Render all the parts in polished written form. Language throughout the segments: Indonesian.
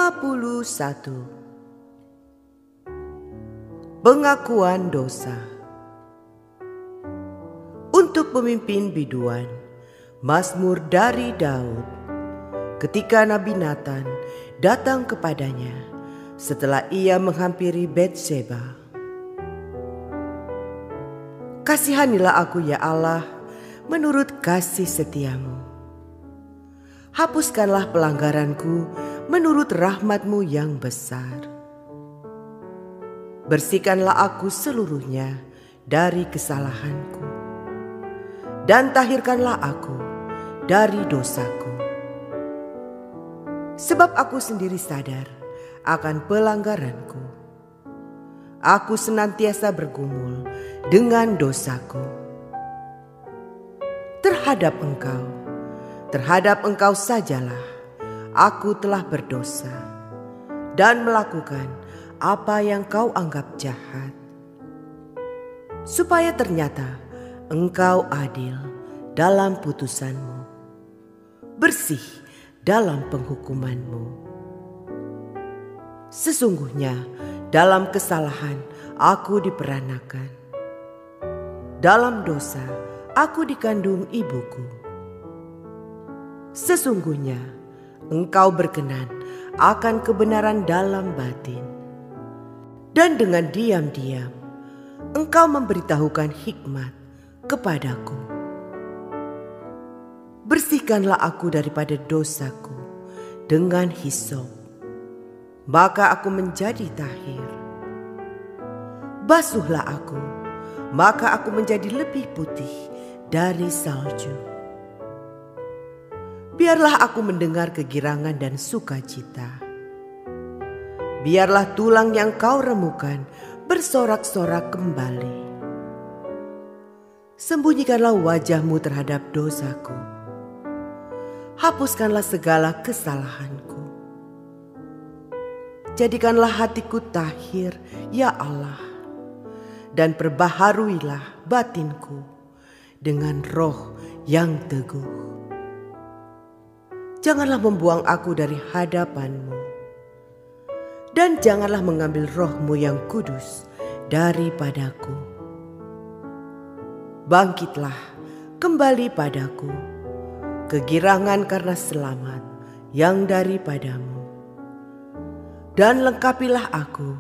51. Pengakuan dosa. Untuk pemimpin biduan, Mazmur dari Daud. Ketika Nabi Nathan datang kepadanya setelah ia menghampiri Betseba. Kasihanilah aku ya Allah menurut kasih setiamu. Hapuskanlah pelanggaranku menurut rahmat-Mu yang besar. Bersihkanlah aku seluruhnya dari kesalahanku, dan tahirkanlah aku dari dosaku. Sebab aku sendiri sadar akan pelanggaranku. Aku senantiasa bergumul dengan dosaku. Terhadap Engkau sajalah aku telah berdosa dan melakukan apa yang Kau anggap jahat. Supaya ternyata Engkau adil dalam putusan-Mu, bersih dalam penghukuman-Mu. Sesungguhnya dalam kesalahan aku diperanakan, dalam dosa aku dikandung ibuku. Sesungguhnya Engkau berkenan akan kebenaran dalam batin, dan dengan diam-diam Engkau memberitahukan hikmat kepadaku. Bersihkanlah aku daripada dosaku dengan hisop, maka aku menjadi tahir. Basuhlah aku, maka aku menjadi lebih putih dari salju. Biarlah aku mendengar kegirangan dan sukacita. Biarlah tulang yang Kau remukan bersorak-sorak kembali. Sembunyikanlah wajah-Mu terhadap dosaku. Hapuskanlah segala kesalahanku. Jadikanlah hatiku tahir, ya Allah, dan perbaharuilah batinku dengan roh yang teguh. Janganlah membuang aku dari hadapan-Mu, dan janganlah mengambil roh-Mu yang kudus daripadaku. Bangkitlah kembali padaku kegirangan karena selamat yang daripada-Mu, dan lengkapilah aku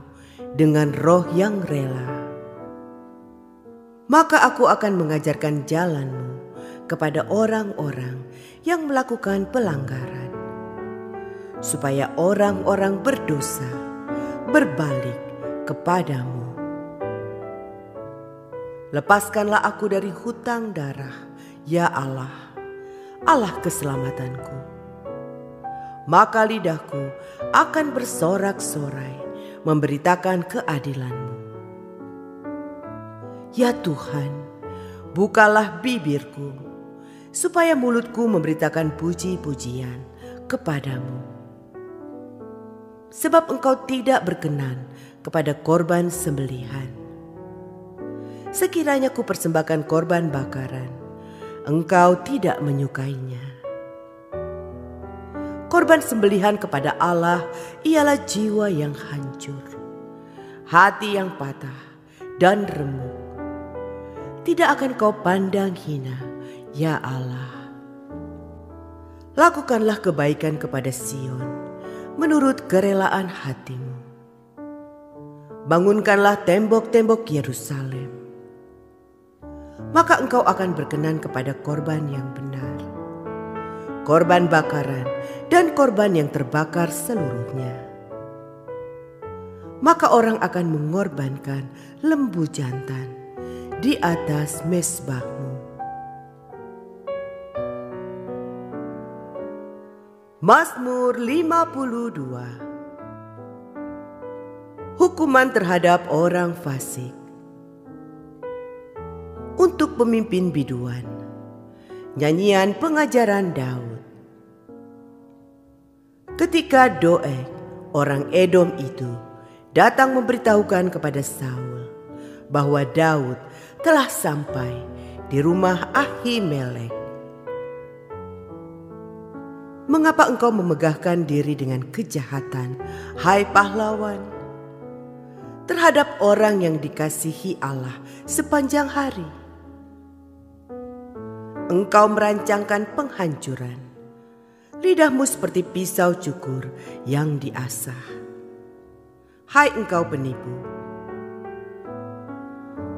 dengan roh yang rela. Maka aku akan mengajarkan jalan-Mu kepada orang-orang yang melakukan pelanggaran, supaya orang-orang berdosa berbalik kepadamu. Lepaskanlah aku dari hutang darah, ya Allah, Allah keselamatanku. Maka lidahku akan bersorak-sorai memberitakan keadilan-Mu. Ya Tuhan, bukalah bibirku, supaya mulutku memberitakan puji-pujian kepadamu. Sebab Engkau tidak berkenan kepada korban sembelihan. Sekiranya ku persembahkan korban bakaran, Engkau tidak menyukainya. Korban sembelihan kepada Allah ialah jiwa yang hancur, hati yang patah dan remuk. Tidak akan Kau pandang hina, ya Allah. Lakukanlah kebaikan kepada Sion menurut kerelaan hati-Mu. Bangunkanlah tembok-tembok Yerusalem. Maka Engkau akan berkenan kepada korban yang benar, korban bakaran dan korban yang terbakar seluruhnya. Maka orang akan mengorbankan lembu jantan di atas mezbah-Mu. Mazmur 52. Hukuman terhadap orang fasik. Untuk pemimpin biduan, nyanyian pengajaran Daud. Ketika Doeg, orang Edom itu, datang memberitahukan kepada Saul bahwa Daud telah sampai di rumah Ahimelek, Mengapa engkau memegahkan diri dengan kejahatan, hai pahlawan, terhadap orang yang dikasihi Allah sepanjang hari? Engkau merancangkan penghancuran, lidahmu seperti pisau cukur yang diasah. Hai engkau penipu,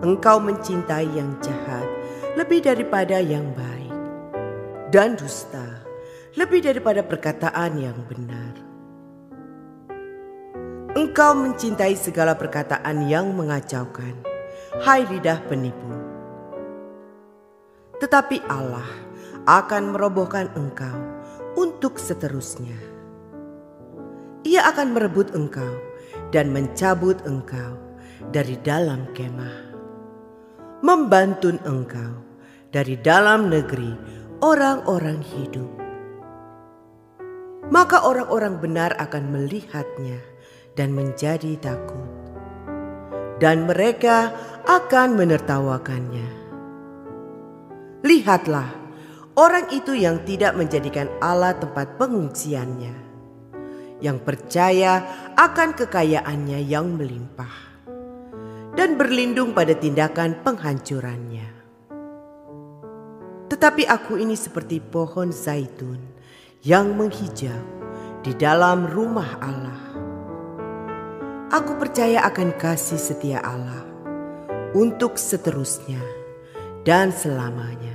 engkau mencintai yang jahat lebih daripada yang baik, dan dusta lebih daripada perkataan yang benar. Engkau mencintai segala perkataan yang mengacaukan, hai lidah penipu. Tetapi Allah akan merobohkan engkau untuk seterusnya. Ia akan merebut engkau dan mencabut engkau dari dalam kemah, membantun engkau dari dalam negeri orang-orang hidup. Maka orang-orang benar akan melihatnya dan menjadi takut, dan mereka akan menertawakannya. Lihatlah, orang itu yang tidak menjadikan Allah tempat pengungsiannya, yang percaya akan kekayaannya yang melimpah, dan berlindung pada tindakan penghancurannya. Tetapi aku ini seperti pohon zaitun yang menghijau di dalam rumah Allah. Aku percaya akan kasih setia Allah untuk seterusnya dan selamanya.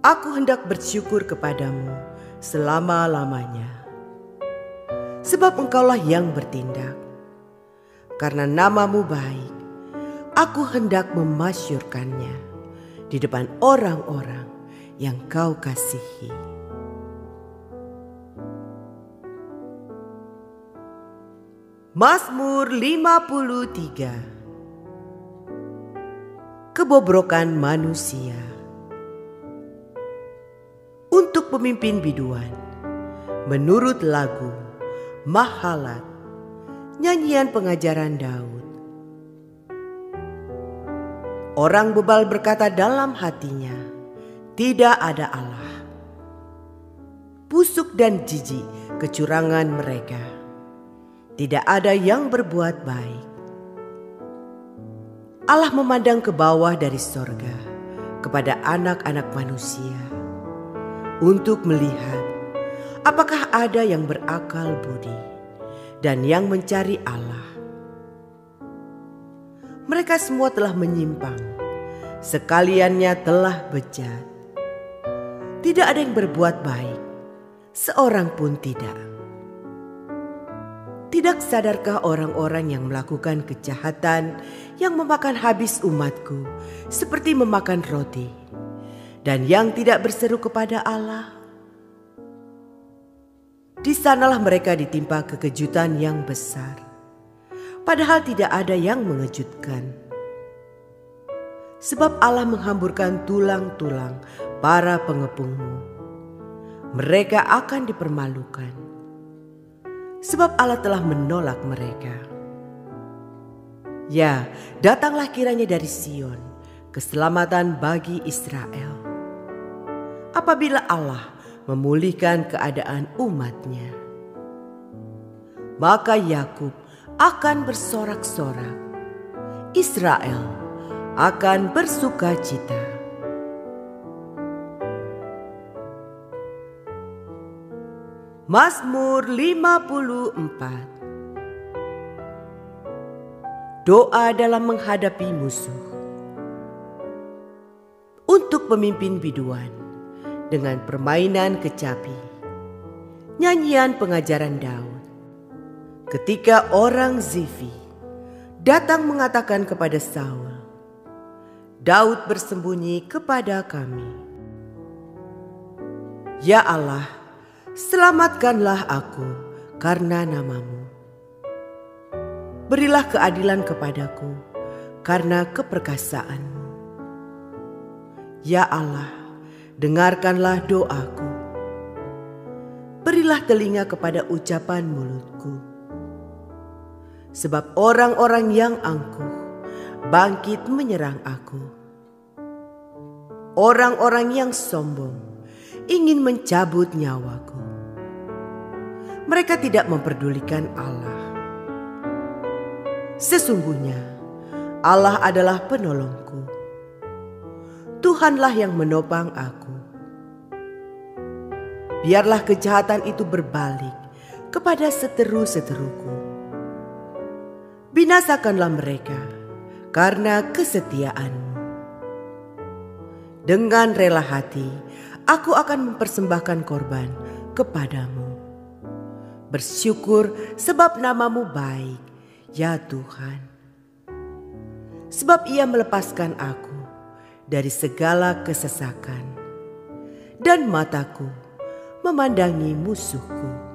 Aku hendak bersyukur kepadamu selama-lamanya, sebab engkaulah yang bertindak. Karena namamu baik, aku hendak memasyurkannya di depan orang-orang yang kau kasihi. Mazmur 53. Kebobrokan manusia. Untuk pemimpin biduan, menurut lagu Mahalat, nyanyian pengajaran Daud. Orang bebal berkata dalam hatinya, tidak ada Allah. Busuk dan jijik kecurangan mereka. Tidak ada yang berbuat baik. Allah memandang ke bawah dari sorga kepada anak-anak manusia untuk melihat apakah ada yang berakal budi dan yang mencari Allah. Mereka semua telah menyimpang, sekaliannya telah bejat. Tidak ada yang berbuat baik, seorang pun tidak. Tidak sadarkah orang-orang yang melakukan kejahatan yang memakan habis umatku seperti memakan roti, dan yang tidak berseru kepada Allah? Di sanalah mereka ditimpa kekejutan yang besar, padahal tidak ada yang mengejutkan. Sebab Allah menghamburkan tulang-tulang para pengepungmu. Mereka akan dipermalukan, sebab Allah telah menolak mereka. Ya, datanglah kiranya dari Sion keselamatan bagi Israel. Apabila Allah memulihkan keadaan umatnya, maka Yakub akan bersorak-sorak, Israel akan bersuka cita. Mazmur 54. Doa dalam menghadapi musuh. Untuk pemimpin biduan dengan permainan kecapi. Nyanyian pengajaran Daud. Ketika orang Zifi datang mengatakan kepada Saul, Daud bersembunyi kepada kami. Ya Allah, selamatkanlah aku karena namamu. Berilah keadilan kepadaku karena keperkasaanmu. Ya Allah, dengarkanlah doaku. Berilah telinga kepada ucapan mulutku. Sebab orang-orang yang angkuh bangkit menyerang aku. Orang-orang yang sombong ingin mencabut nyawaku. Mereka tidak memperdulikan Allah. Sesungguhnya Allah adalah penolongku. Tuhanlah yang menopang aku. Biarlah kejahatan itu berbalik kepada seteru-seteruku. Binasakanlah mereka karena kesetiaan-Mu. Dengan rela hati, aku akan mempersembahkan korban kepadamu. Bersyukur sebab nama-Mu baik, ya Tuhan. Sebab Ia melepaskan aku dari segala kesesakan, dan mataku memandangi musuhku.